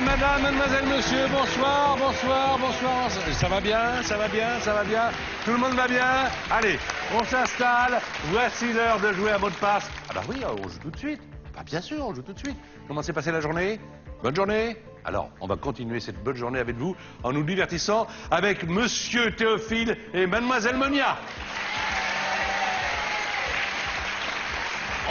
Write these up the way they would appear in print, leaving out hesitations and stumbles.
madame, mademoiselle, monsieur, bonsoir, bonsoir, bonsoir. Ça va bien, ça va bien, ça va bien. Tout le monde va bien. Allez, on s'installe. Voici l'heure de jouer à mot de passe. Ah bah oui, on joue tout de suite. Bah bien sûr, on joue tout de suite. Comment s'est passée la journée? Bonne journée? Alors, on va continuer cette bonne journée avec vous en nous divertissant avec monsieur Théophile et mademoiselle Monia.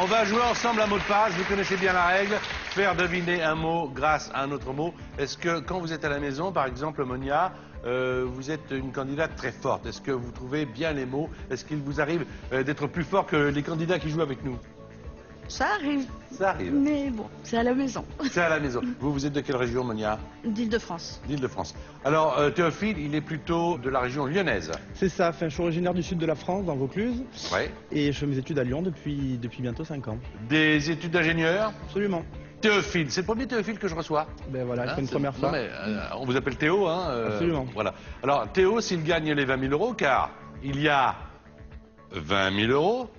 On va jouer ensemble un mot de passe, vous connaissez bien la règle, faire deviner un mot grâce à un autre mot. Est-ce que quand vous êtes à la maison, par exemple Monia, vous êtes une candidate très forte, est-ce que vous trouvez bien les mots? Est-ce qu'il vous arrive d'être plus fort que les candidats qui jouent avec nous? Ça arrive. Ça arrive. Mais bon, c'est à la maison. C'est à la maison. Vous êtes de quelle région, Monia? D'Île-de-France. D'Île-de-France. Alors, Théophile, il est plutôt de la région lyonnaise. C'est ça, enfin, je suis originaire du sud de la France, dans Vaucluse. Ouais. Et je fais mes études à Lyon depuis bientôt 5 ans. Des études d'ingénieur? Absolument. Théophile, c'est le premier Théophile que je reçois. Ben voilà, c'est une c'est- première fois. Non, mais, on vous appelle Théo, hein Absolument. Voilà. Alors, Théo, s'il gagne les 20 000 euros, car il y a 20 000 euros.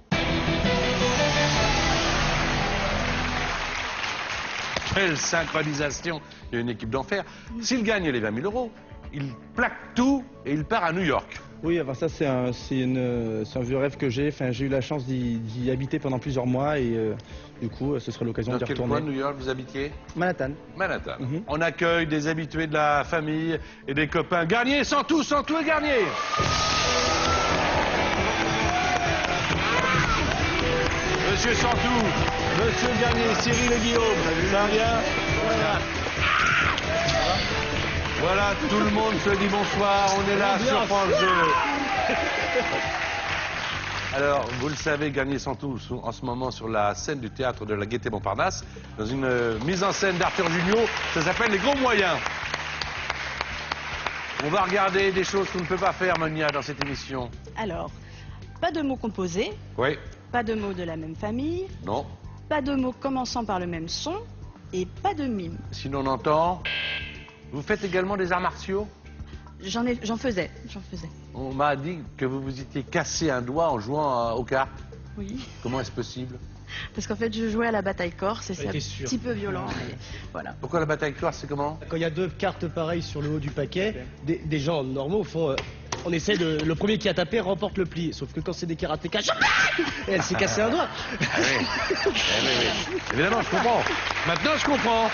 Quelle synchronisation! Il y a une équipe d'enfer. S'il gagne les 20 000 euros, il plaque tout et il part à New York. Oui, enfin, ça c'est un vieux rêve que j'ai. Enfin, j'ai eu la chance d'y habiter pendant plusieurs mois et du coup, ce serait l'occasion Dans d'y quel retourner. coin de New York vous habitiez? Manhattan. Manhattan. Mhm. On accueille des habitués de la famille et des copains. Garnier, sans tout et Garnier. Monsieur Santou, Monsieur Garnier, Cyril et Guillaume, ça va bien? Voilà, tout le monde se dit bonsoir, on est là sur France 2. Alors, vous le savez, Garnier Santou en ce moment sur la scène du théâtre de la Gaîté Montparnasse, dans une mise en scène d'Arthur Junio, ça s'appelle Les Gros Moyens. On va regarder des choses qu'on ne peut pas faire, Monia, dans cette émission. Alors, pas de mots composés, Oui, pas de mots de la même famille, non. pas de mots commençant par le même son et pas de mime. Sinon on entend. Vous faites également des arts martiaux? J'en faisais. On m'a dit que vous vous étiez cassé un doigt en jouant aux cartes. Oui. Comment est-ce possible? Parce qu'en fait, je jouais à la bataille corse et c'est un t'es sûr. petit peu violent. Et voilà. Pourquoi la bataille corse, c'est comment? Quand il y a deux cartes pareilles sur le haut du paquet, des gens normaux font... on essaie de... Le premier qui a tapé remporte le pli. Sauf que quand c'est des karatékas... Et elle s'est cassé un doigt. Ah oui. Oui. Évidemment, je comprends. Maintenant, je comprends.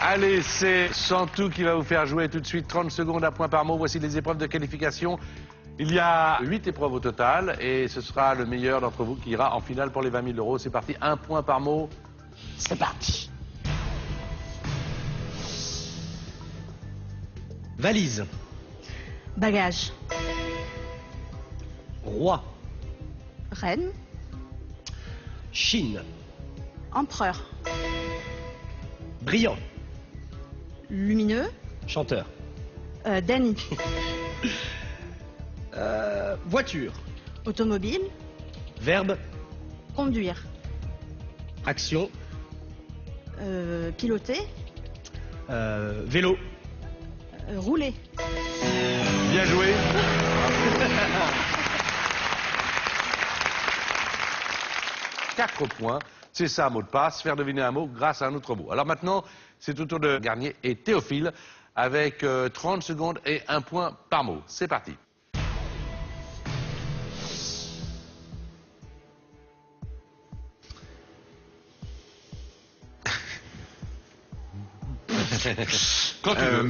Allez, c'est Santou qui va vous faire jouer tout de suite 30 secondes à point par mot. Voici les épreuves de qualification. Il y a 8 épreuves au total et ce sera le meilleur d'entre vous qui ira en finale pour les 20 000 euros. C'est parti, un point par mot. C'est parti. Valise. Bagage. Roi. Reine. Chine. Empereur. Brillant. Lumineux. Chanteur. Danny. Voiture. Automobile. Verbe. Conduire. Action. Piloter. Vélo. Rouler. Bien joué. Quatre points. C'est ça, mot de passe, faire deviner un mot grâce à un autre mot. Alors maintenant, c'est au tour de Garnier et Théophile avec 30 secondes et un point par mot. C'est parti. Quand tu veux.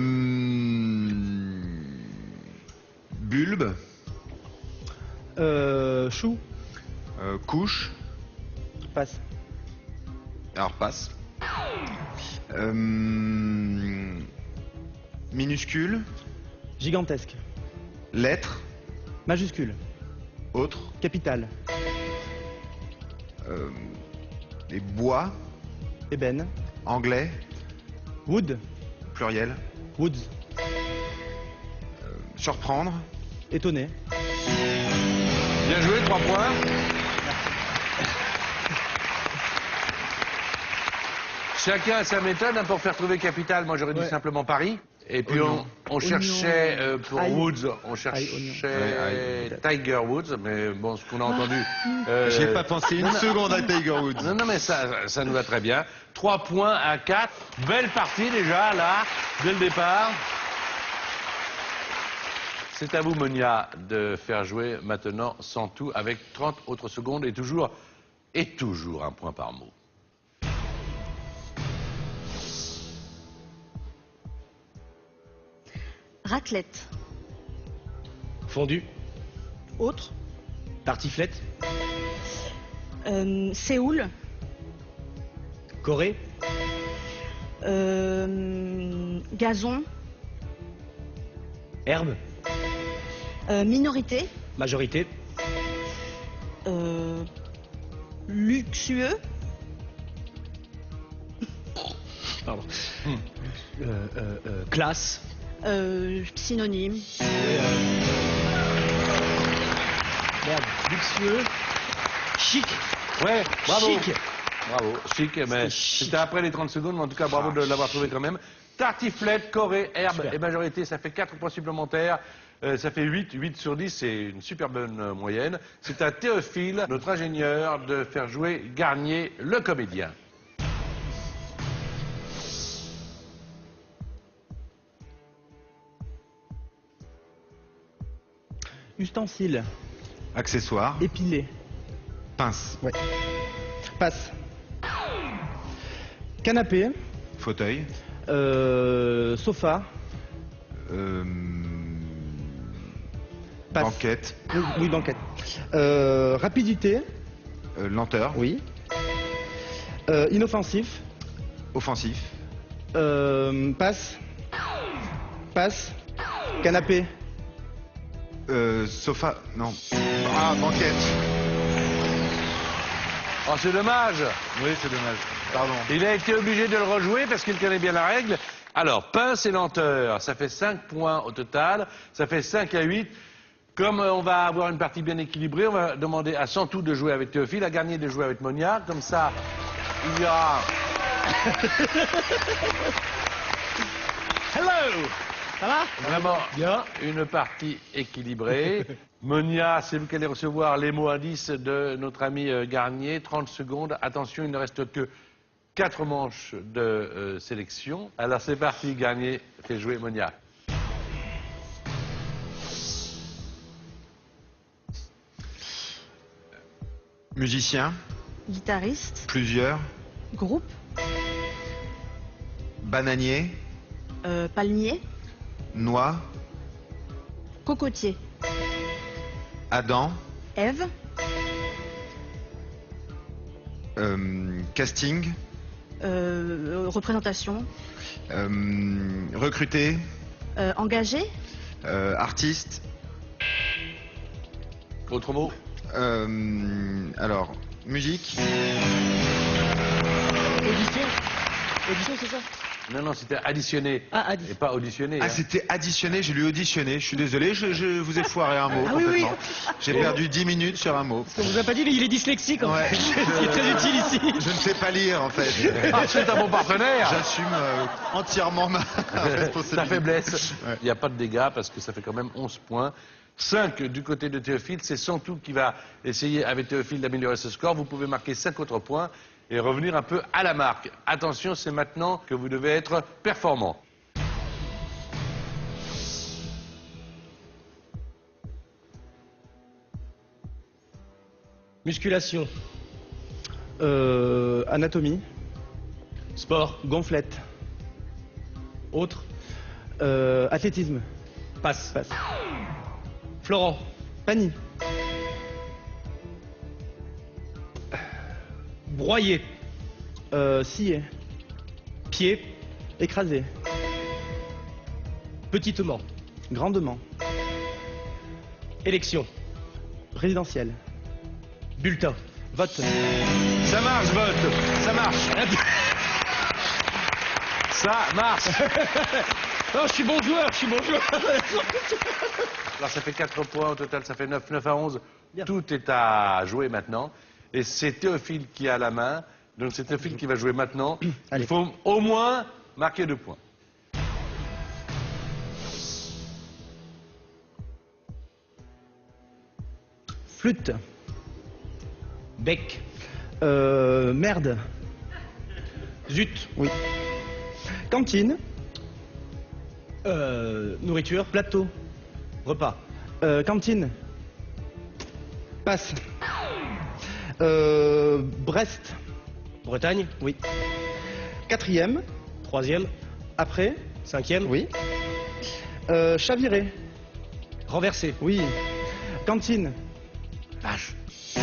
Bulbe, Chou. couche, Passe. alors passe. Minuscule, Gigantesque. lettre, Majuscule. autre, Capitale. et bois, Ébène. anglais, Wood. pluriel, Woods. surprendre, Étonné. Bien joué, 3 points. Chacun a sa méthode hein, pour faire trouver capitale. Moi, j'aurais dit Ouais. simplement Paris. Et puis on cherchait pour Aïe. Woods, on Aïe, cherchait Tiger Woods, mais bon, ce qu'on a entendu... J'y ai pas pensé une seconde à Tiger Woods. Non, mais ça nous va très bien. 3 points à 4. Belle partie déjà, là, dès le départ. C'est à vous, Monia, de faire jouer maintenant sans tout avec 30 autres secondes et toujours un point par mot. Raclette. Fondu. Autre. Tartiflette. Séoul. Corée. Gazon. Herbe. Minorité. Majorité. Luxueux. Pardon. Classe. Synonyme. Merde. Luxueux. Chic. Ouais, bravo. Chic. Bravo, chic, mais chic. c'était après les 30 secondes, mais en tout cas, bravo de l'avoir trouvé quand même. Tartiflette, Corée, herbe Super. et majorité, ça fait 4 points supplémentaires. Ça fait 8 sur 10, c'est une super bonne moyenne. C'est à Théophile, notre ingénieur, de faire jouer Garnier, le comédien. Ustensile. Accessoire. Épilé. Pince. Ouais. Passe. Canapé. Fauteuil. Sofa. Passe. Banquette. Oui, banquette. Rapidité. Lenteur. Oui. Inoffensif. Offensif. Passe. Passe. Canapé. Sofa. Non. Ah, banquette. Oh, c'est dommage. Oui, c'est dommage. Pardon. Il a été obligé de le rejouer parce qu'il connaît bien la règle. Alors, pince et lenteur, ça fait 5 points au total. Ça fait 5 à 8. Comme on va avoir une partie bien équilibrée, on va demander à Santou de jouer avec Théophile, à Garnier de jouer avec Monia. Comme ça, il y aura... Hello. Ça va? Vraiment Bien. une partie équilibrée. Monia, c'est vous qui allez recevoir les mots indices de notre ami Garnier. 30 secondes. Attention, il ne reste que 4 manches de sélection. Alors c'est parti, Garnier fait jouer Monia. Musicien. Guitariste. Plusieurs. Groupe. Bananier. Palmier. Noix. Cocotier. Adam. Ève. Casting. Représentation. Recruter. Engagé. Artiste. Autre mot? Alors, musique. Audition. Audition, c'est ça? Non, c'était additionné. Ah, et pas auditionné. Ah, hein. c'était additionné, j'ai lu auditionné. Je suis désolé, je vous ai foiré un mot Ah oui, oui. complètement. J'ai perdu 10 minutes sur un mot. On vous a pas dit, mais il est dyslexique. En Ouais. fait. Ce qui est très utile ici. Je ne sais pas lire en fait. Ah, c'est un bon partenaire. J'assume entièrement ma responsabilité. Sa faiblesse. Ouais. Il n'y a pas de dégâts parce que ça fait quand même 11 points. 5 du côté de Théophile. C'est Santou qui va essayer avec Théophile d'améliorer ce score. Vous pouvez marquer 5 autres points et revenir un peu à la marque. Attention, c'est maintenant que vous devez être performant. Musculation. Anatomie. Sport. Gonflette. Autre. Athlétisme. Passe. Passe. Florent. Panie. Broyer. Scier. Pied. Écrasé. Petitement. Grandement. Élection. Résidentiel. Bulletin. Vote. Ça marche, vote. Ça marche. Ça marche. Non, je suis bon joueur, je suis bon joueur. Alors ça fait 4 points au total, ça fait 9 à 11. Bien. Tout est à jouer maintenant. Et c'est Théophile qui a la main. Donc c'est Théophile qui va jouer maintenant. Allez. Il faut au moins marquer 2 points. Flûte. Bec. Merde. Zut. Oui. Cantine. Nourriture. Plateau. Repas. Cantine. Passe. Brest. Bretagne. Oui. Quatrième. Troisième. Après. Cinquième. Oui. Chaviré. Renversé. Oui. Cantine. Vache. C'est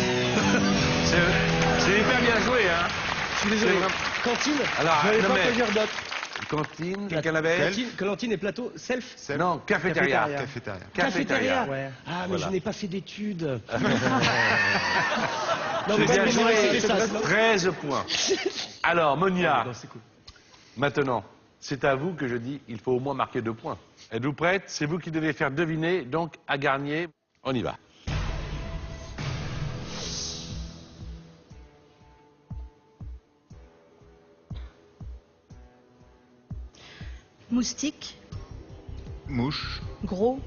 hyper bien joué, hein. Je suis désolé. C'est vraiment- Cantine. Alors, Je n'avais non, pas mais pu dire d'autres. cantine, quelqu'un l'avait? Cantine et plateau. Self. Self. Non, cafétéria. Cafétéria. Cafétéria. Ouais. Ah, mais Voilà. je n'ai pas fait d'études. non, C'est mais bien moi, joué. c'était ça, sinon- 13 points. Alors, Monia, Non, c'est cool. maintenant, c'est à vous que je dis, il faut au moins marquer 2 points. Êtes-vous prête? C'est vous qui devez faire deviner, donc à Garnier. On y va. Moustique, Mouche. gros,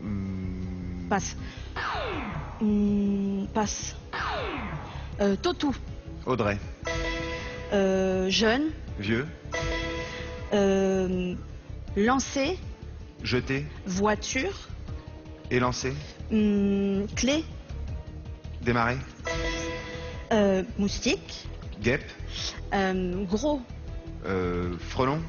Hmm, passe. Passe. Totou, Audrey. jeune, Vieux. lancé, Jeté. voiture, Élancé. clé, Démarré. moustique, Guêpe. gros, Frelon.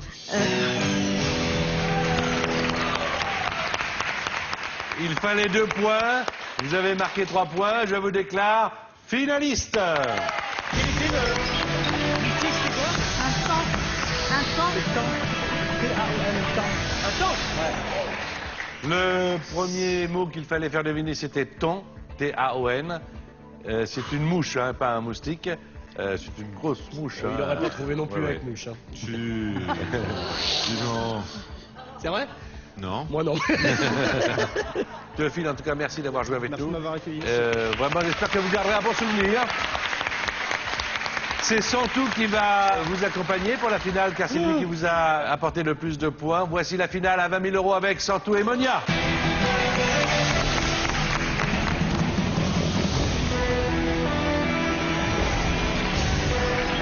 Il fallait 2 points. Vous avez marqué 3 points. Je vous déclare finaliste. un temps, Le premier mot qu'il fallait faire deviner, c'était ton, T-A-O-N. C'est une mouche, hein, pas un moustique. C'est une grosse mouche. Il hein. n'aurait pas trouvé non plus Ouais, avec ouais. mouche. Hein. Dis non. C'est vrai? Non. Moi non. Théophile, en tout cas, merci d'avoir joué avec Merci de nous. m'avoir accueilli. Vraiment, j'espère que vous garderez un bon souvenir. C'est Santou qui va vous accompagner pour la finale, car c'est lui qui vous a apporté le plus de points. Voici la finale à 20 000 € avec Santou et Monia.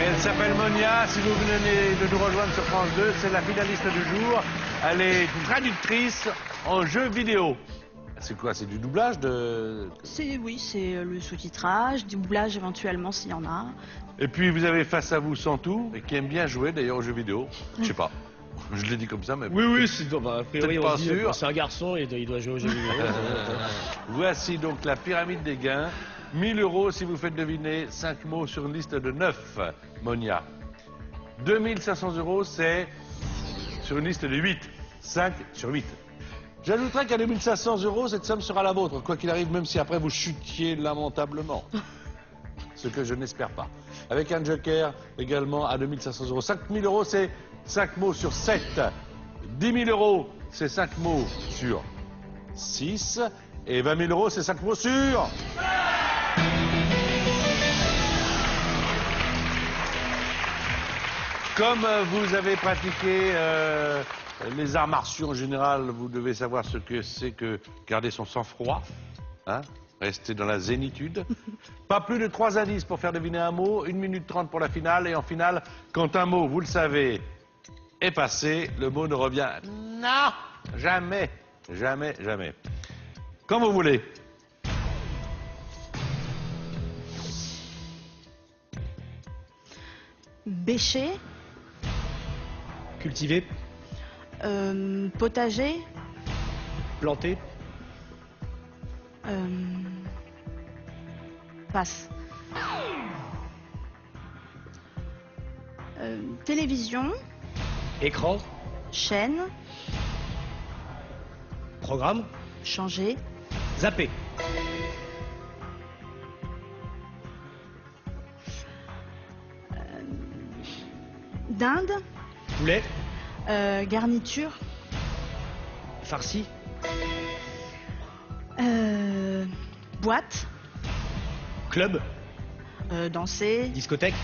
Elle s'appelle Monia, si vous venez de nous rejoindre sur France 2, c'est la finaliste du jour. Elle est traductrice en jeux vidéo. C'est quoi? C'est du doublage de... Oui, c'est le sous-titrage, doublage éventuellement s'il y en a. Et puis vous avez face à vous Santou, et qui aime bien jouer d'ailleurs aux jeux vidéo. Je sais pas, je l'ai dit comme ça, mais... Oui, c'est bah, a priori, Peut-être on pas dit, sûr. c'est un garçon et il doit jouer aux jeux vidéo. Voici donc la pyramide des gains. 1 000 € si vous faites deviner 5 mots sur une liste de 9, Monia. 2 500 €, c'est sur une liste de 8. 5 sur 8. J'ajouterais qu'à 2 500 €, cette somme sera la vôtre, quoi qu'il arrive, même si après vous chutiez lamentablement. Ce que je n'espère pas. Avec un joker également à 2 500 €. 5 000 €, c'est 5 mots sur 7. 10 000 €, c'est 5 mots sur 6. Et 20 000 €, c'est 5 mots sur... Comme vous avez pratiqué les arts martiaux en général, vous devez savoir ce que c'est que garder son sang-froid, hein, rester dans la zénitude. Pas plus de 3 indices pour faire deviner un mot, 1 minute 30 pour la finale, et en finale, quand un mot, vous le savez, est passé, le mot ne revient... Non, jamais, jamais, jamais. Quand vous voulez. Bêcher, Cultiver, potager, planter, passe. Télévision, écran, chaîne, programme, changer, zapper, dinde, poulet, garniture, farci, boîte, club, danser, discothèque,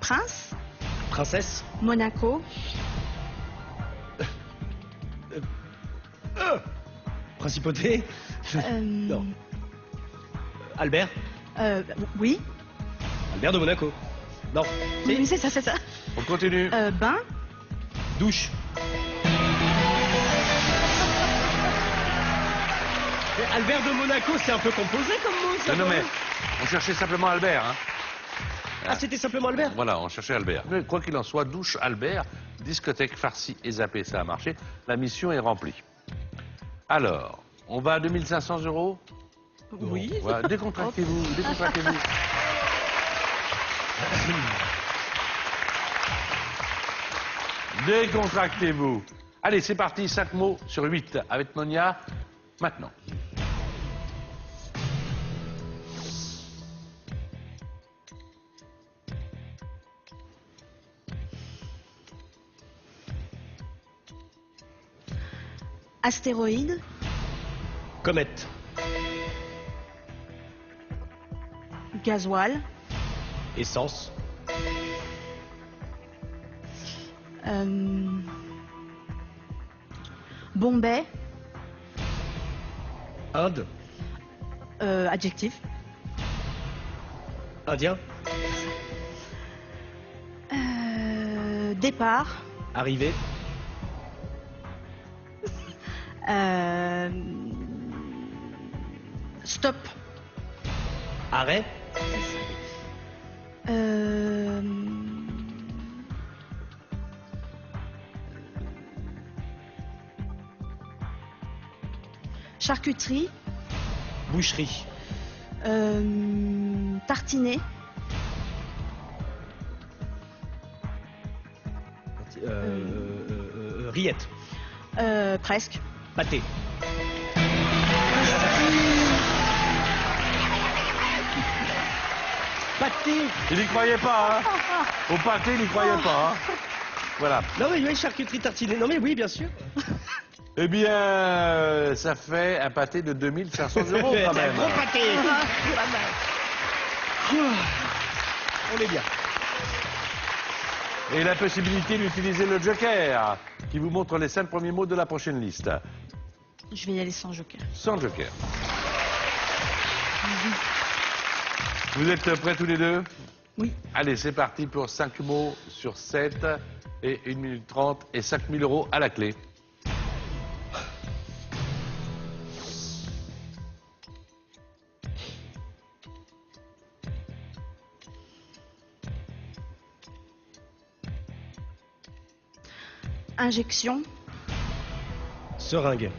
prince, princesse, Monaco, Principauté. Non. Albert. Oui. Albert de Monaco. Non. Oui, c'est ça, c'est ça. On continue. Bain. Douche. Mais Albert de Monaco, c'est un peu composé comme mot, ça. Non, quand mais même. on cherchait simplement Albert. Hein. Ah, c'était simplement Albert. Voilà, on cherchait Albert. Mais quoi qu'il en soit, douche Albert, discothèque farcie et zappée, ça a marché. La mission est remplie. Alors, on va à 2500 €. Oui. Voilà, décontractez-vous, décontractez-vous. Décontractez-vous. Allez, c'est parti, 5 mots sur 8 avec Monia, maintenant. Astéroïde. Comète. Gasoil. Essence. Bombay. Inde. Adjectif. Indien. Départ. Arrivé. Stop. Arrêt. Charcuterie. Boucherie. Tartiner. Rillette. Presque. Pâté. Pâté. Il n'y croyait pas, hein. Au pâté, il n'y croyait pas. Hein. Voilà. Non mais oui, charcuterie tartinée. Non mais oui, bien sûr. Eh bien, ça fait un pâté de 2500 € quand C'est un même. gros pâté. On est bien. Et la possibilité d'utiliser le joker, qui vous montre les 5 premiers mots de la prochaine liste. Je vais y aller sans joker. Sans joker. Vous êtes prêts tous les deux? Oui. Allez, c'est parti pour 5 mots sur 7 et 1 minute 30 et 5000 € à la clé. Injection. Seringue.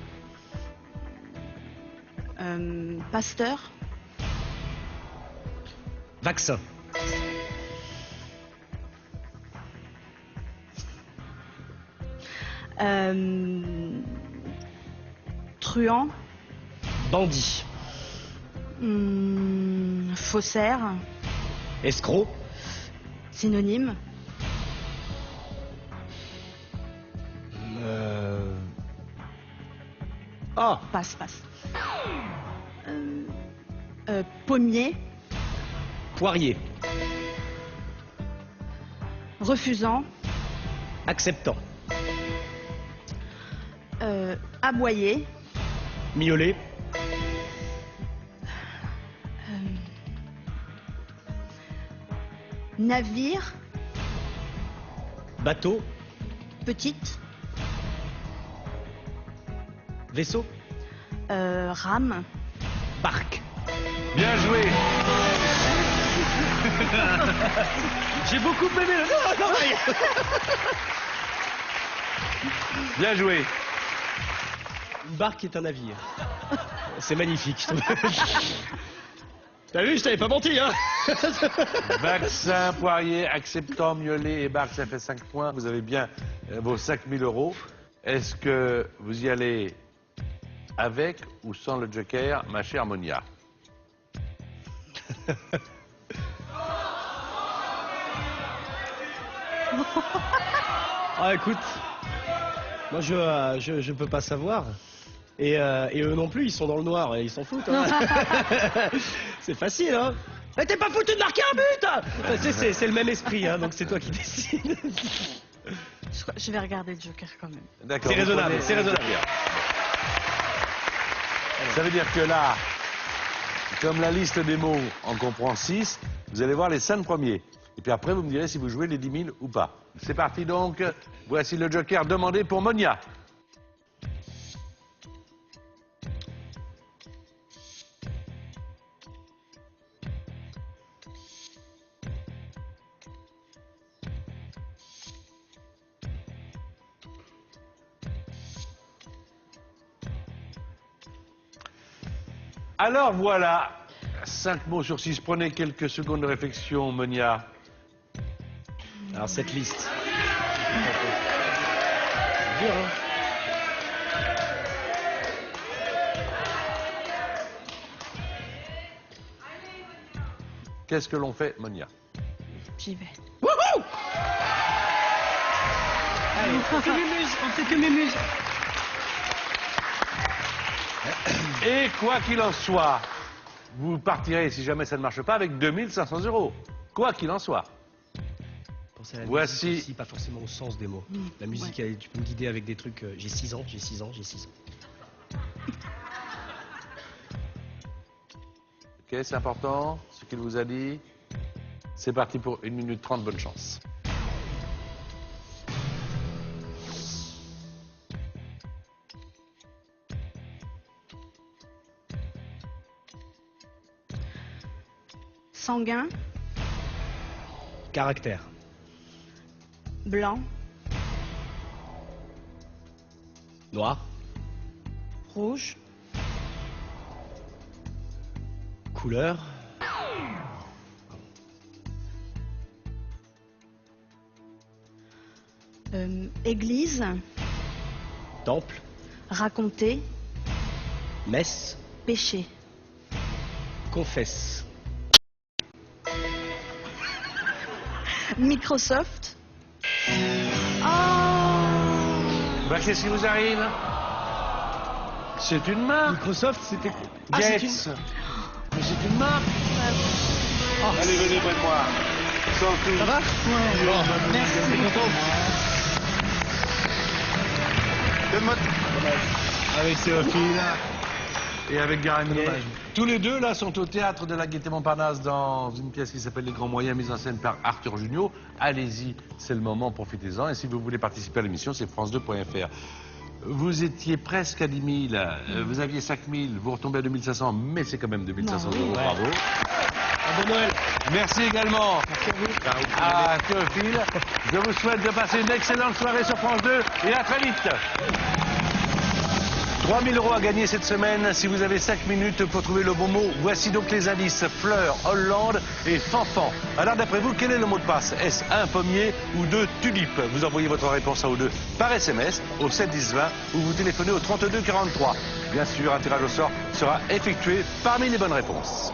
Pasteur. Vaccin. Truand. Bandit. Faussaire. Escroc. Synonyme. Ah, Passe. Pommier. poirier. Refusant. Acceptant. Aboyer. Miauler. Navire. Bateau. Petite. Vaisseau. Rame. Barque. Bien joué. J'ai beaucoup aimé le... Non, non, mais... Bien joué. Une barque est un navire. C'est magnifique. T'as vu, je t'avais pas menti, hein. Vaccin, poirier, acceptant, miauler et barque, ça fait 5 points. Vous avez bien vos 5000 €. Est-ce que vous y allez avec ou sans le joker, ma chère Monia? Ah, écoute, moi je peux pas savoir. Et eux non plus, ils sont dans le noir et ils s'en foutent. Hein. C'est facile, hein. Mais t'es pas foutu de marquer un but. C'est le même esprit, hein, donc c'est toi qui décides. Je vais regarder le joker quand même. D'accord. C'est vous raisonnable, prenez c'est le raisonnable. joker. Ça veut dire que là, comme la liste des mots en comprend 6, vous allez voir les 5 premiers. Et puis après, vous me direz si vous jouez les 10 000 ou pas. C'est parti donc. Voici le joker demandé pour Monia. Alors voilà, 5 mots sur 6. Prenez quelques secondes de réflexion, Monia. Alors cette liste. C'est dur, hein. Qu'est-ce que l'on fait, Monia? J'y vais. Allez, on fait mémuse, on fait que mémuse. Et quoi qu'il en soit, vous partirez, si jamais ça ne marche pas, avec 2500 €. Quoi qu'il en soit. Pensez à la Voici- musique aussi, pas forcément au sens des mots. La musique, tu peux me guider avec des trucs. J'ai 6 ans, j'ai 6 ans, j'ai 6 ans. Ok, c'est important, ce qu'il vous a dit. C'est parti pour 1 minute 30, bonne chance. Sanguin, Caractère. blanc, Noir. rouge, Couleur. église, Temple. raconter, Messe. péché. Confesse. Microsoft. Oh, Bah, qu'est-ce qui vous arrive? C'est une marque. Microsoft, c'était. Gates. Mais c'est une marque. Allez, venez près de moi. Sans tout. Ça va? Bon, merci. Donne-moi. Avec Théophile. Et avec Gary Millet. Dommage. Tous les deux, là, sont au théâtre de la Gaîté Montparnasse dans une pièce qui s'appelle Les Grands Moyens, mise en scène par Arthur Junio. Allez-y, c'est le moment, profitez-en. Et si vous voulez participer à l'émission, c'est france2.fr. Vous étiez presque à 10 000, vous aviez 5 000, vous retombez à 2500, mais c'est quand même 2500 Non, oui. €, bravo. Un bon Noël. Merci également à Théophile. Je vous souhaite de passer une excellente soirée sur France 2 et à très vite. 3 000 € à gagner cette semaine si vous avez 5 minutes pour trouver le bon mot. Voici donc les indices fleurs, Hollande et fanfan. Alors d'après vous, quel est le mot de passe? Est-ce 1 pommier ou 2 tulipes? Vous envoyez votre réponse à ou 2 par SMS au 7 10 20 ou vous téléphonez au 32 43. Bien sûr, un tirage au sort sera effectué parmi les bonnes réponses.